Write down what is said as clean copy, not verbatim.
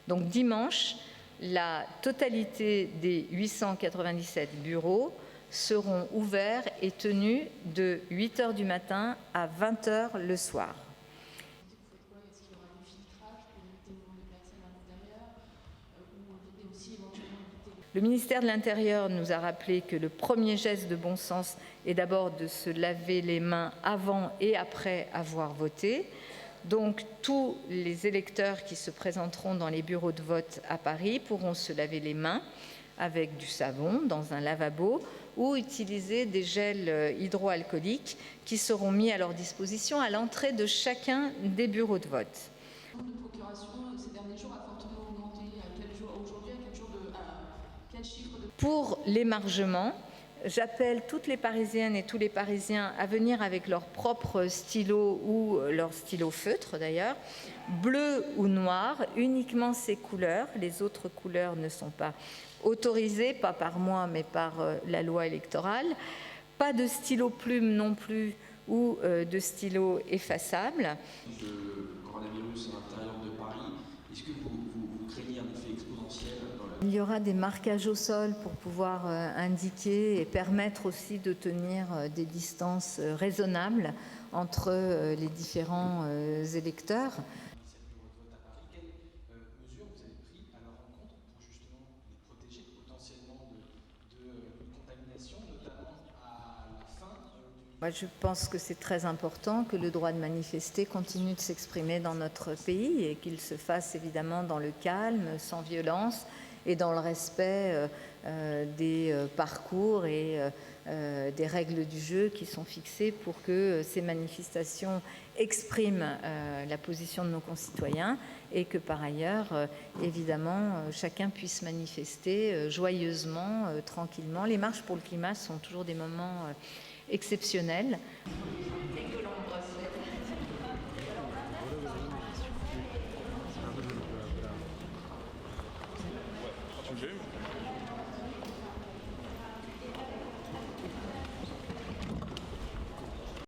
Donc dimanche, la totalité des 897 bureaux seront ouverts et tenus de 8 h du matin à 20 h le soir. Le ministère de l'Intérieur nous a rappelé que le premier geste de bon sens est d'abord de se laver les mains avant et après avoir voté. Donc tous les électeurs qui se présenteront dans les bureaux de vote à Paris pourront se laver les mains avec du savon dans un lavabo ou utiliser des gels hydroalcooliques qui seront mis à leur disposition à l'entrée de chacun des bureaux de vote. Le nombre de procurations ces derniers jours a fortement augmenté. Aujourd'hui, à quel chiffre de... Pour l'émargement, j'appelle toutes les Parisiennes et tous les Parisiens à venir avec leur propre stylo ou leur stylo feutre d'ailleurs, bleu ou noir, uniquement ces couleurs. Les autres couleurs ne sont pas autorisées, pas par moi mais par la loi électorale. Pas de stylo plume non plus ou de stylo effaçable. Le coronavirus à l'intérieur de Paris, est-ce que vous craignez un effet exponentiel dans la... Il y aura des marquages au sol pour pouvoir indiquer et permettre aussi de tenir des distances raisonnables entre les différents électeurs. Quelles mesures vous avez prises à leur encontre pour justement les protéger potentiellement de contamination, notamment à la fin du... Moi, je pense que c'est très important que le droit de manifester continue de s'exprimer dans notre pays et qu'il se fasse évidemment dans le calme, sans violence et dans le respect des parcours et des règles du jeu qui sont fixées pour que ces manifestations expriment la position de nos concitoyens et que par ailleurs, évidemment, chacun puisse manifester joyeusement, tranquillement. Les marches pour le climat sont toujours des moments exceptionnels. Tu me fais